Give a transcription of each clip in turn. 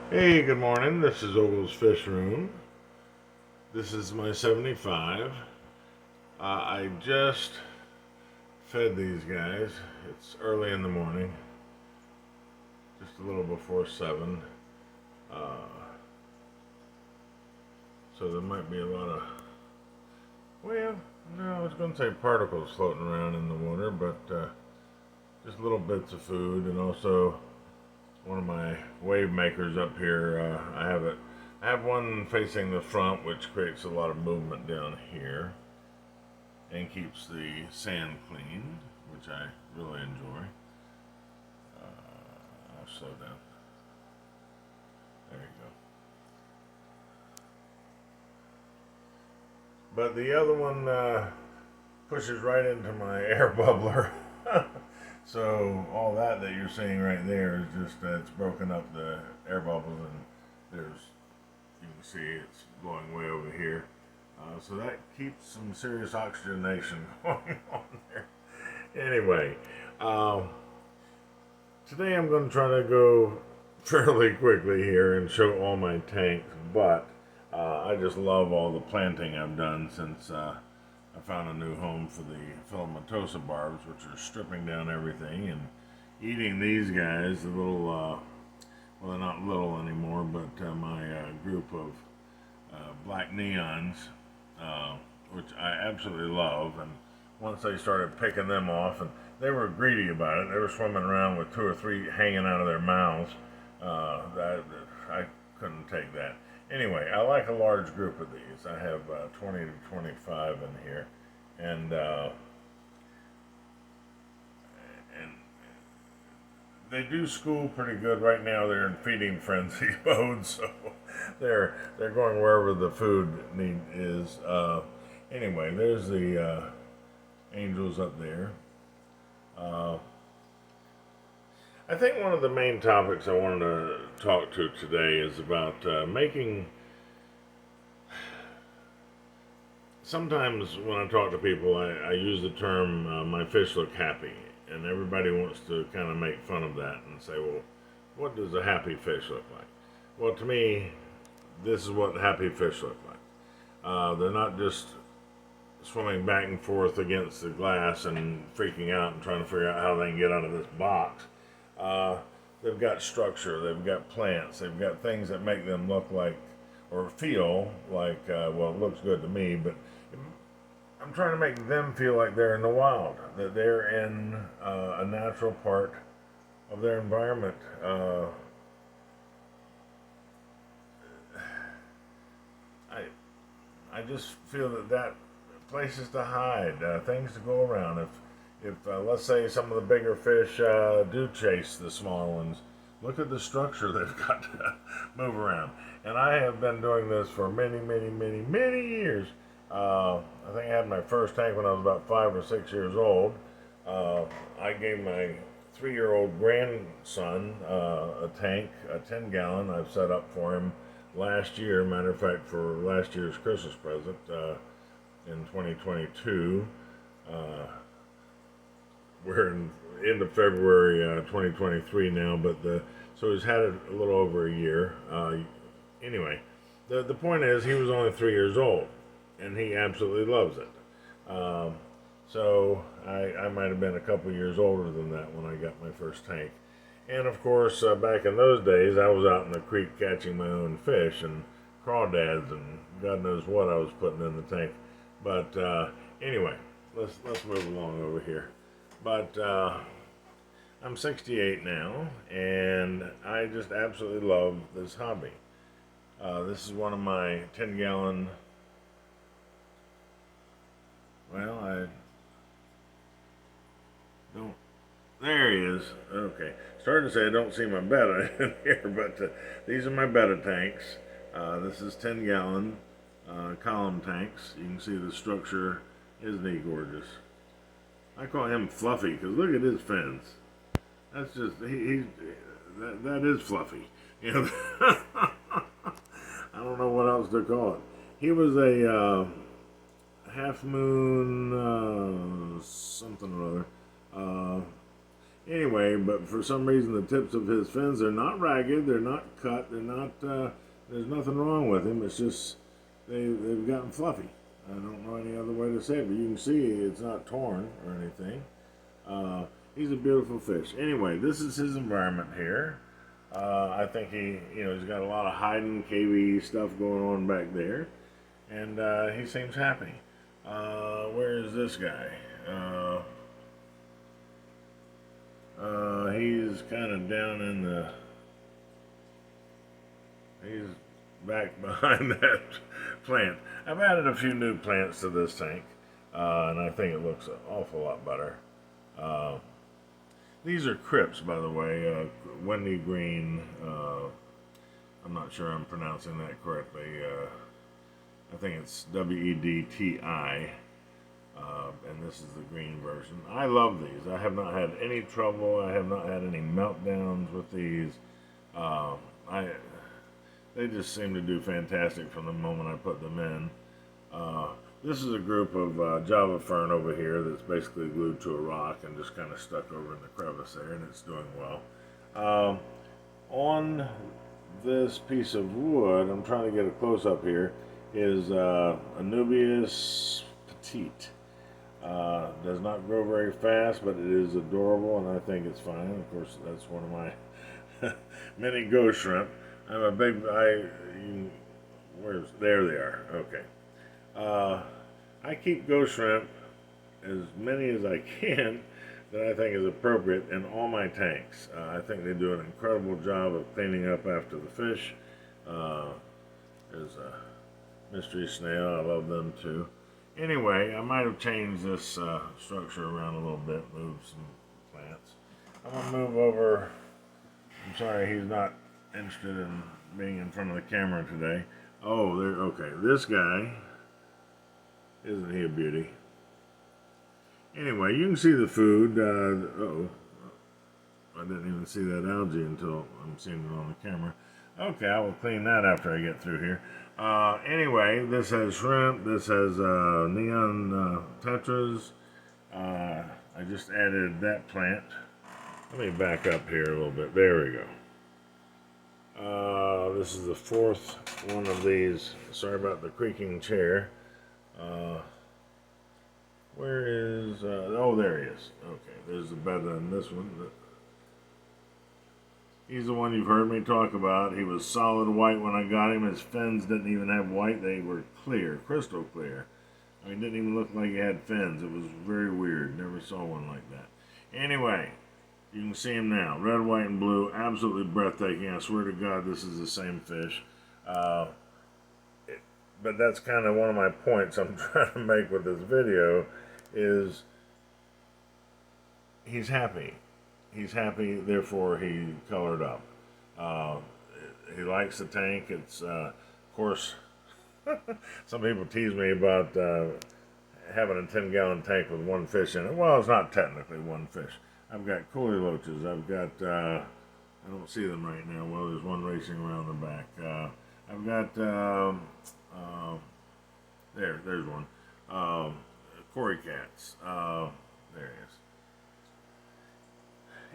Hey, good morning. This is Ogle's Fish Room. This is my 75. I just fed these guys. It's early in the morning, just a little before 7. Uh, so there might be a lot of, well, no, I was going to say particles floating around in the water, but just little bits of food, and also one of my wave makers up here. I have one facing the front, which creates a lot of movement down here and keeps the sand clean, which I really enjoy. I'll slow down. There you go. But the other one pushes right into my air bubbler. So all that you're seeing right there is just it's broken up the air bubbles, and there's, you can see it's blowing way over here. So that keeps some serious oxygenation going on there. Anyway, today I'm going to try to go fairly quickly here and show all my tanks, but I just love all the planting I've done since I found a new home for the filamatosa barbs, which are stripping down everything and eating these guys, the little, well, they're not little anymore, but my group of black neons, which I absolutely love. And once they started picking them off, and they were greedy about it, they were swimming around with 2 or 3 hanging out of their mouths. I couldn't take that. Anyway, I like a large group of these. I have 20 to 25 in here, and and they do school pretty good right now. They're in feeding frenzy mode, so they're going wherever the food need is. Anyway, there's the angels up there. Uh, I think one of the main topics I wanted to talk to today is about making. Sometimes when I talk to people, I use the term "my fish look happy," and everybody wants to kind of make fun of that and say, "Well, what does a happy fish look like?" Well, to me, this is what happy fish look like. They're not just swimming back and forth against the glass and freaking out and trying to figure out how they can get out of this box. Uh, they've got structure, they've got plants, they've got things that make them look like or feel like, well, it looks good to me, but I'm trying to make them feel like they're in the wild, that they're in a natural part of their environment. I, I just feel that places to hide, things to go around. If let's say some of the bigger fish do chase the smaller ones, look at the structure they've got to move around. And I have been doing this for many, many, many, many years. I think I had my first tank when I was about 5 or 6 years old. I gave my 3-year-old grandson a tank, a 10 gallon. I've set up for him last year. Matter of fact, for last year's Christmas present in 2022. We're in end of February 2023 now, but so he's had it a little over a year. Anyway, the point is he was only 3 years old, and he absolutely loves it. So I might have been a couple years older than that when I got my first tank. And of course, back in those days, I was out in the creek catching my own fish and crawdads and God knows what I was putting in the tank. But anyway, let's move along over here. But I'm 68 now, and I just absolutely love this hobby. This is one of my 10 gallon. Well, I don't. There he is. Okay. Starting to say I don't see my Betta in here, but these are my Betta tanks. This is 10 gallon column tanks. You can see the structure. Isn't he gorgeous? I call him Fluffy because look at his fins. That's just that is Fluffy. You know, I don't know what else to call it. He was a half moon something or other. Anyway, but for some reason the tips of his fins are not ragged, they're not cut, they're not, there's nothing wrong with him, it's just they've gotten fluffy. I don't know any other way to say it, but you can see it's not torn or anything. He's a beautiful fish. Anyway, this is his environment here. I think he's got a lot of hiding KV stuff going on back there, and he seems happy. Where is this guy? He's kind of down in he's back behind that plant. I've added a few new plants to this tank, and I think it looks an awful lot better. These are crypts, by the way, windy green. I'm not sure I'm pronouncing that correctly. I think it's Wedti. And this is the green version. I love these. I have not had any trouble. I have not had any meltdowns with these. They just seem to do fantastic from the moment I put them in. This is a group of Java fern over here that's basically glued to a rock and just kind of stuck over in the crevice there, and it's doing well. On this piece of wood, I'm trying to get a close-up here, is Anubias petite. Does not grow very fast, but it is adorable, and I think it's fine. Of course, that's one of my mini ghost shrimp. I'm a big, there they are, okay. I keep ghost shrimp, as many as I can, that I think is appropriate in all my tanks. I think they do an incredible job of cleaning up after the fish. There's a mystery snail, I love them too. Anyway, I might have changed this structure around a little bit, moved some plants. I'm going to move over. I'm sorry he's not interested in being in front of the camera today. Oh, there. Okay, this guy, isn't he a beauty? Anyway, you can see the food. I didn't even see that algae until I'm seeing it on the camera. Okay, I will clean that after I get through here. Anyway, this has shrimp, this has neon tetras. I just added that plant. Let me back up here a little bit. There we go. This is the fourth one of these. Sorry about the creaking chair. Where is, oh, there he is. Okay, there's the Betta in this one. He's the one you've heard me talk about. He was solid white when I got him. His fins didn't even have white. They were clear, crystal clear. I mean, it didn't even look like he had fins. It was very weird. Never saw one like that. Anyway, you can see him now. Red, white, and blue. Absolutely breathtaking. I swear to God, this is the same fish. But that's kind of one of my points I'm trying to make with this video is he's happy. He's happy, therefore he colored up. He likes the tank. It's, of course, some people tease me about having a 10-gallon tank with one fish in it. Well, it's not technically one fish. I've got collie loaches. I've got, I don't see them right now. Well, there's one racing around the back. I've got, there's one. Cory cats. There he is.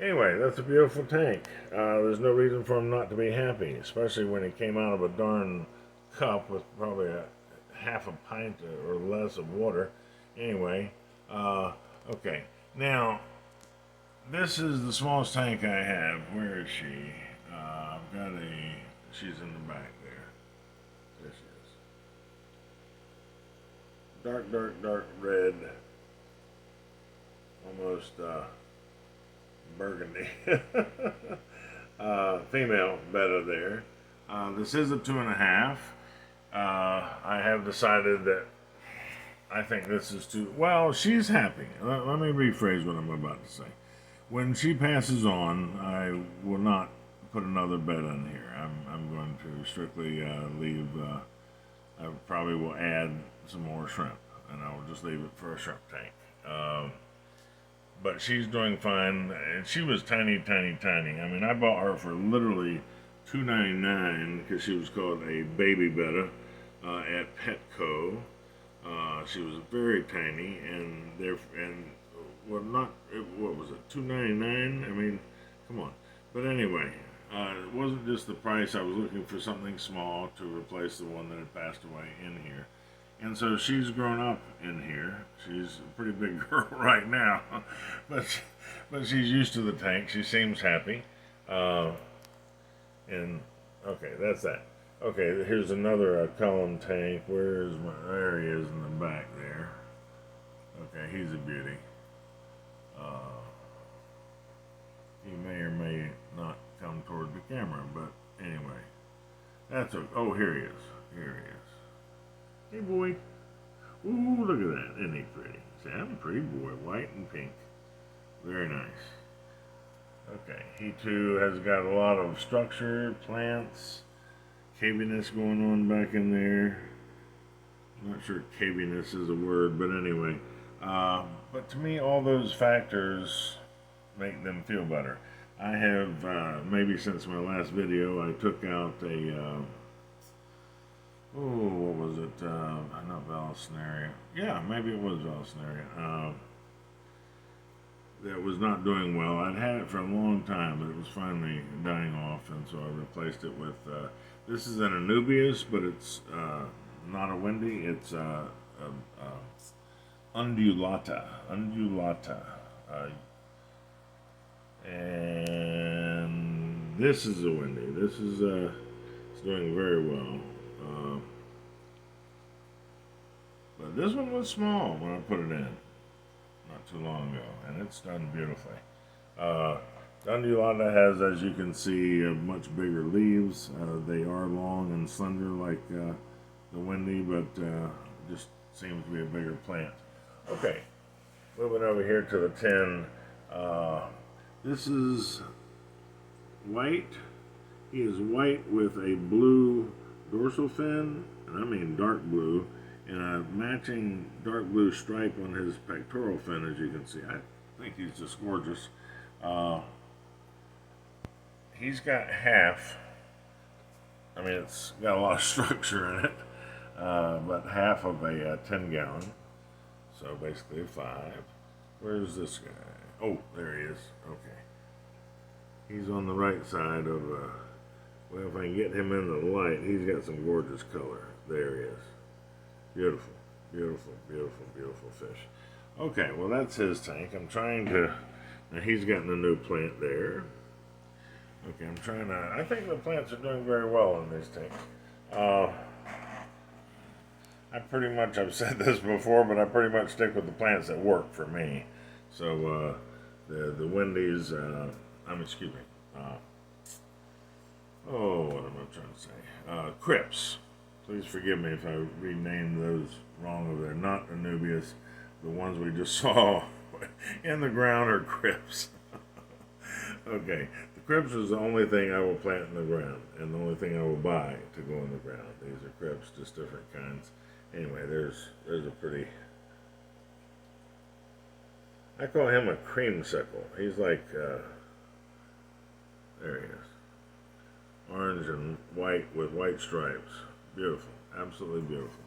Anyway, that's a beautiful tank. There's no reason for him not to be happy, especially when he came out of a darn cup with probably a half a pint or less of water. Anyway, okay. Now, this is the smallest tank I have. Where is she? I've got she's in the back there. There she is. Dark red. Almost, burgundy. Female Betta there. This is a 2.5. I have decided that I think this is too, well, she's happy. Let me rephrase what I'm about to say. When she passes on, I will not put another Betta in here. I'm going to strictly leave, I probably will add some more shrimp, and I will just leave it for a shrimp tank. But she's doing fine, and she was tiny. I mean, I bought her for literally $2.99 because she was called a baby Betta at Petco. She was very tiny, and well, not, what was it, $2.99? I mean, come on. But anyway, it wasn't just the price. I was looking for something small to replace the one that had passed away in here. And so she's grown up in here. She's a pretty big girl right now, but but she's used to the tank. She seems happy. Uh, and okay, that's that. Okay, here's another column tank. Where is my? There he is in the back there. Okay, he's a beauty. Uh, he may or may not come toward the camera, but anyway, that's a. Oh, here he is. Here he is. Hey, boy. Ooh, look at that. Isn't he pretty? See, I'm a pretty boy. White and pink. Very nice. Okay, he too has got a lot of structure, plants, caviness going on back in there. I'm not sure caviness is a word, but anyway. But to me, all those factors make them feel better. I have, maybe since my last video, I took out a, what was it? Not Vallisneria. Yeah, maybe it was Vallisneria. That was not doing well. I'd had it for a long time, but it was finally dying off, and so I replaced it with, this is an Anubias, but it's not a Wendy, it's Undulata. And this is a Wendy. This is, it's doing very well. But this one was small when I put it in not too long ago, and it's done beautifully. Undulata has, as you can see, much bigger leaves. They are long and slender like the Wendy, but just seems to be a bigger plant. Okay, moving over here to the tin. This is white. He is white with a blue dorsal fin, and I mean dark blue, and a matching dark blue stripe on his pectoral fin, as you can see. I think he's just gorgeous. He's got half, I mean, it's got a lot of structure in it, but half of a 10-gallon, so basically a 5. Where's this guy? Oh, there he is. Okay. He's on the right side of, well, if I can get him in the light, he's got some gorgeous color. There he is. Beautiful, beautiful, beautiful, beautiful fish. Okay, well, that's his tank. I'm trying to, now he's gotten a new plant there. Okay, I'm trying to, I think the plants are doing very well in this tank. I pretty much, I've said this before, but I pretty much stick with the plants that work for me. So, the Wendy's, excuse me, what am I trying to say? Crips. Please forgive me if I renamed those wrong over there. Not Anubias. The ones we just saw in the ground are Crips. Okay, the Crips is the only thing I will plant in the ground, and the only thing I will buy to go in the ground. These are Crips, just different kinds. Anyway, there's a pretty, I call him a creamsicle. He's like, there he is. Orange and white with white stripes. Beautiful. Absolutely beautiful.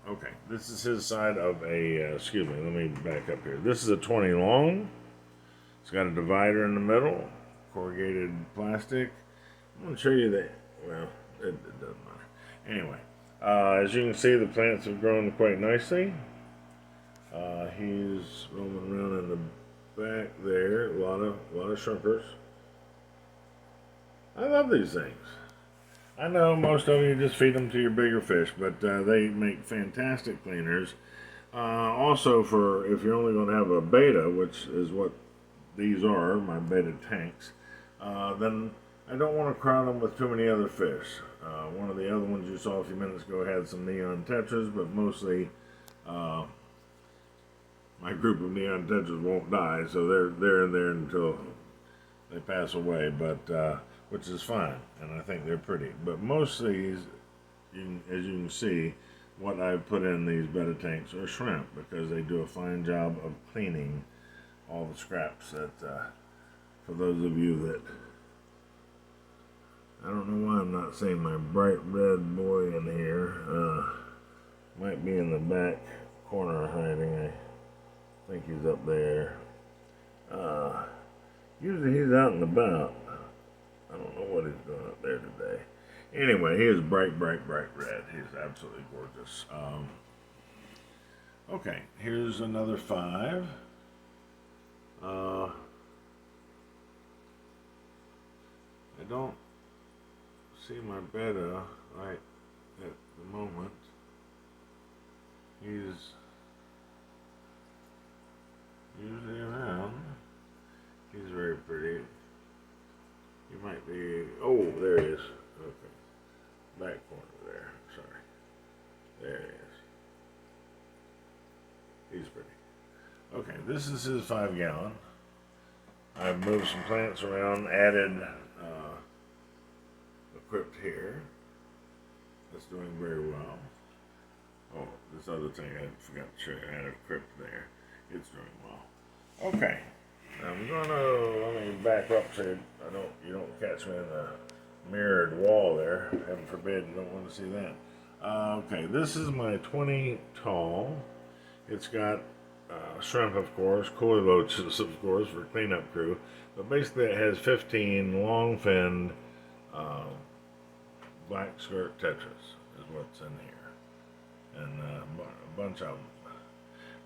Okay, this is his side of a, excuse me, let me back up here. This is a 20 long. It's got a divider in the middle, corrugated plastic. I'm going to show you that, well, it doesn't matter. Anyway, as you can see, the plants have grown quite nicely. He's roaming around in the back there, a lot of shrimpers. I love these things. I know most of you just feed them to your bigger fish, but they make fantastic cleaners. Also, for if you're only going to have a beta, which is what these are, my beta tanks, then I don't want to crowd them with too many other fish. One of the other ones you saw a few minutes ago had some neon tetras, but mostly my group of neon tetras won't die, so they're in there until they pass away, but which is fine, and I think they're pretty. But most of these, as you can see, what I've put in these betta tanks are shrimp, because they do a fine job of cleaning all the scraps that, for those of you that, I don't know why I'm not seeing my bright red boy in here, might be in the back corner hiding. I think he's up there. Usually he's out and about. I don't know what he's doing up there today. Anyway, he is bright, bright, bright red. He's absolutely gorgeous. Okay, here's another 5. I don't see my Betta right at the moment. He's usually around. He's very pretty. He might be. Oh, there he is. Okay. Back corner there. Sorry. There he is. He's pretty. Okay, this is his 5-gallon. I've moved some plants around, added a crypt here. That's doing very well. Oh, this other thing I forgot to show you. I had a crypt there. It's doing well. Okay. Let me back up so you don't catch me in the mirrored wall there. Heaven forbid, you don't want to see that. Okay, this is my 20 tall. It's got shrimp, of course, cooler loaches, of course, for cleanup crew. But basically, it has 15 long-finned black skirt tetras is what's in here, and a bunch of them.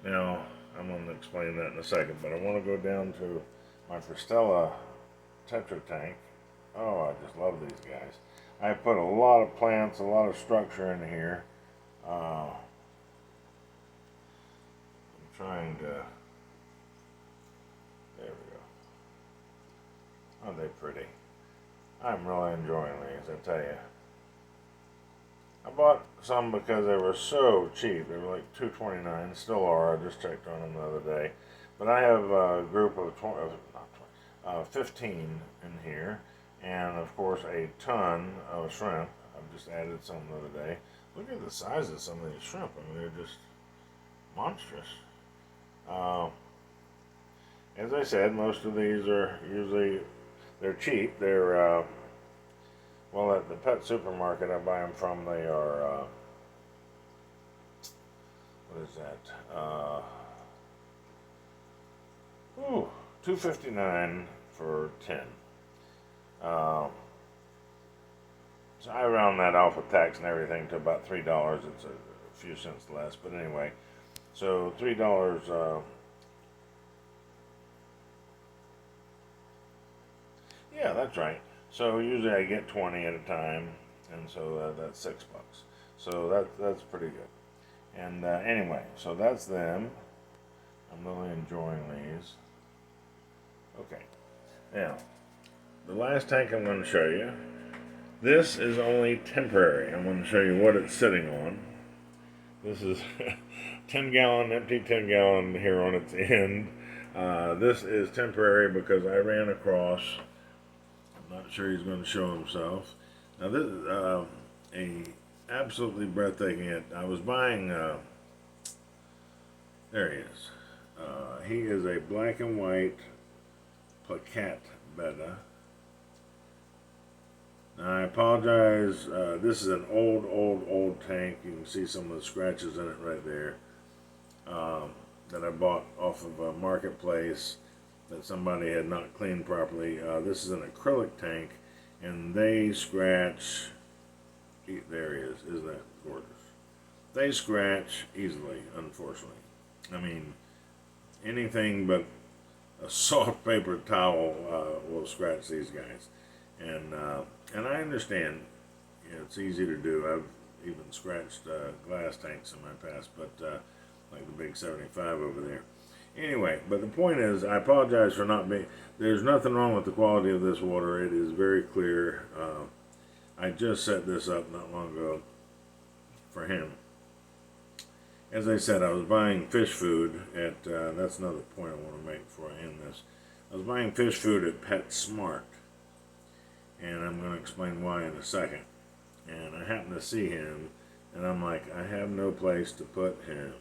Now, I'm going to explain that in a second, but I want to go down to my Pristella Tetra tank. Oh, I just love these guys. I put a lot of plants, a lot of structure in here. I'm trying to... There we go. Aren't they pretty? I'm really enjoying these, I tell you. I bought some because they were so cheap. They were like $2.29, still are. I just checked on them the other day. But I have a group of 15 in here, and of course a ton of shrimp. I've just added some the other day. Look at the size of some of these shrimp. I mean, they're just monstrous. As I said, most of these are usually, they're cheap. They're well, at the pet supermarket I buy them from, they are, what is that? $2.59 for 10. So I round that off with tax and everything to about $3. It's a few cents less, but anyway. So $3. Yeah, that's right. So usually I get 20 at a time, and so that's $6. So that's pretty good. And anyway, so that's them. I'm really enjoying these. Okay. Now, the last tank I'm going to show you. This is only temporary. I'm going to show you what it's sitting on. This is 10-gallon, empty 10-gallon here on its end. This is temporary because I ran across... Not sure he's going to show himself. Now this is a absolutely breathtaking hit. I was buying, there he is. He is a black and white plaquette Betta. Now I apologize, this is an old tank. You can see some of the scratches in it right there. That I bought off of a marketplace that somebody had not cleaned properly. This is an acrylic tank, and they scratch. There he is. Isn't that gorgeous? They scratch easily, unfortunately. I mean, anything but a soft paper towel will scratch these guys, and I understand. You know, it's easy to do. I've even scratched glass tanks in my past, but like the big 75 over there. Anyway, but the point is, I apologize for not being... There's nothing wrong with the quality of this water. It is very clear. I just set this up not long ago for him. As I said, I was buying fish food at... that's another point I want to make before I end this. I was buying fish food at Petsmart. And I'm going to explain why in a second. And I happened to see him, and I'm like, I have no place to put him.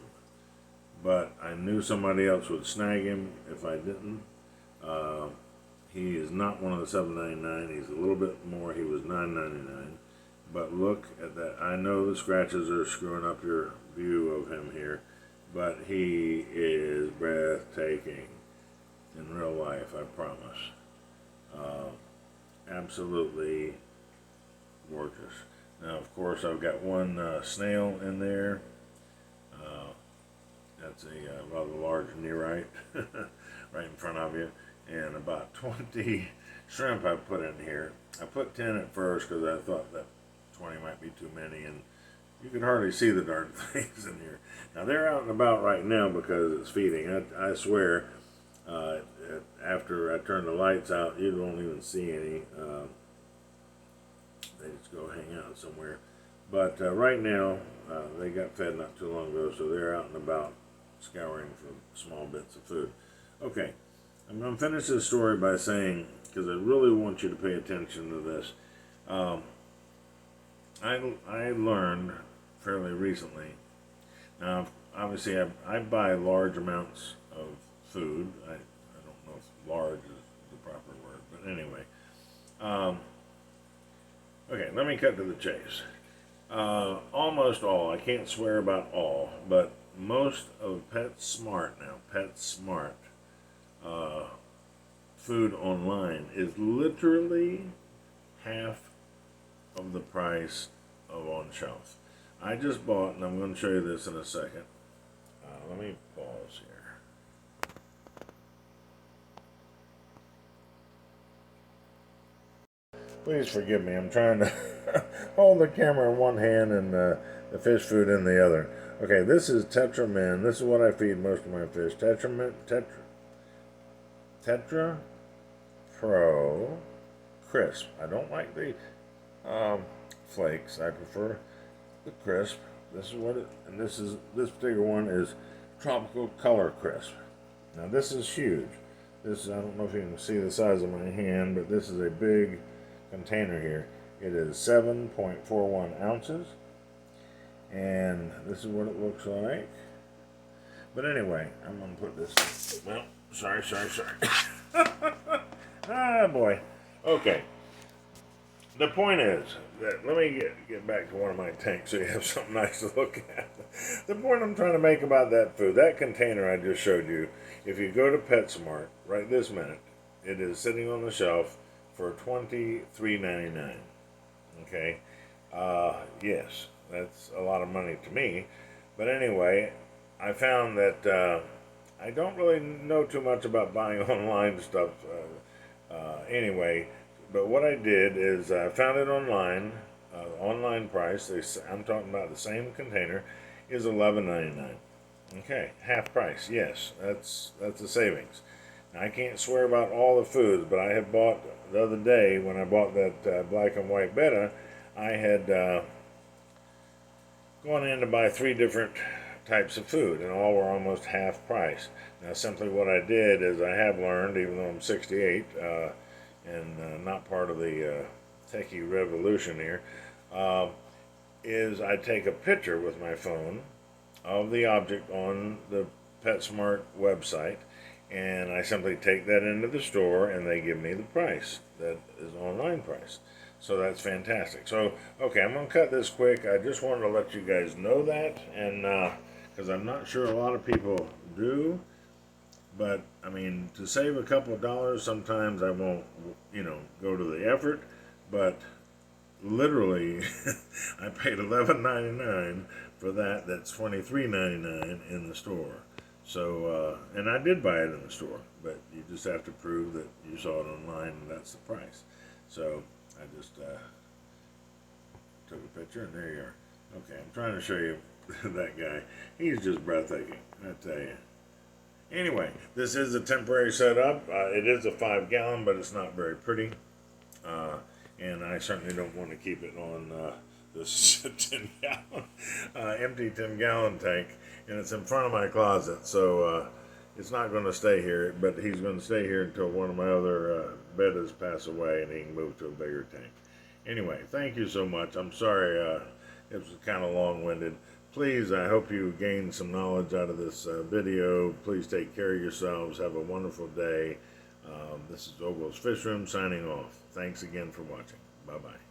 But I knew somebody else would snag him if I didn't. He is not one of the $7.99. He's a little bit more. He was $9.99. But look at that. I know the scratches are screwing up your view of him here. but he is breathtaking in real life, I promise. Absolutely gorgeous. Now, of course, I've got one snail in there. That's a rather large nearite right in front of you, and about 20 shrimp I put in here. I put 10 at first because I thought that 20 might be too many, and you can hardly see the darn things in here. Now they're out and about right now because it's feeding. I swear, after I turn the lights out, you won't even see any. They just go hang out somewhere. But right now, they got fed not too long ago, so they're out and about scouring for small bits of food. Okay, I'm going to finish this story by saying, because I really want you to pay attention to this. I learned fairly recently. Now, obviously, I buy large amounts of food. I don't know if large is the proper word, but anyway. Okay, let me cut to the chase. Almost all, I can't swear about all, but most of Petsmart now, Petsmart food online is literally half of the price of on shelf. I just bought, and I'm going to show you this in a second. Let me pause here. Please forgive me, I'm trying to hold the camera in one hand and the fish food in the other. Okay, this is Tetramin. This is what I feed most of my fish. Tetra Pro Crisp. I don't like the flakes. I prefer the crisp. This is what it, and this particular one is Tropical Color Crisp. Now this is huge. This, I don't know if you can see the size of my hand, but this is a big container here. It is 7.41 ounces, and this is what it looks like. But anyway, I'm going to put this, well, sorry. Ah, boy. Okay. The point is that, let me get back to one of my tanks so you have something nice to look at. The point I'm trying to make about that food, that container I just showed you, if you go to PetSmart right this minute, it is sitting on the shelf for $23.99. Okay? Yes, that's a lot of money to me. But anyway, I found that I don't really know too much about buying online stuff anyway. But what I did is I found it online. Online price, I'm talking about the same container, is $11.99. Okay, half price. Yes, that's a savings. Now, I can't swear about all the foods, but I had bought the other day when I bought that black and white Betta. I had gone in to buy 3 different types of food, and all were almost half price. Now, simply what I did is I have learned, even though I'm 68 and not part of the techie revolution here, is I take a picture with my phone of the object on the PetSmart website, and I simply take that into the store and they give me the price that is online price. So that's fantastic. So, okay, I'm going to cut this quick. I just wanted to let you guys know that, and because I'm not sure a lot of people do, but I mean, to save a couple of dollars, sometimes I won't, go to the effort, but literally, I paid $11.99 for that. That's $23.99 in the store. So, and I did buy it in the store, but you just have to prove that you saw it online and that's the price. So, I just took a picture and there you are. Okay, I'm trying to show you that guy. He's just breathtaking, I tell you. Anyway, this is a temporary setup. It is a 5-gallon, but it's not very pretty. And I certainly don't want to keep it on this 10-gallon, empty 10-gallon tank. And it's in front of my closet, so it's not going to stay here. But he's going to stay here until one of my other Bettas pass away and he can move to a bigger tank. Anyway, thank you so much. I'm sorry it was kind of long-winded. Please, I hope you gained some knowledge out of this video. Please take care of yourselves. Have a wonderful day. This is Ogle's Fish Room signing off. Thanks again for watching. Bye-bye.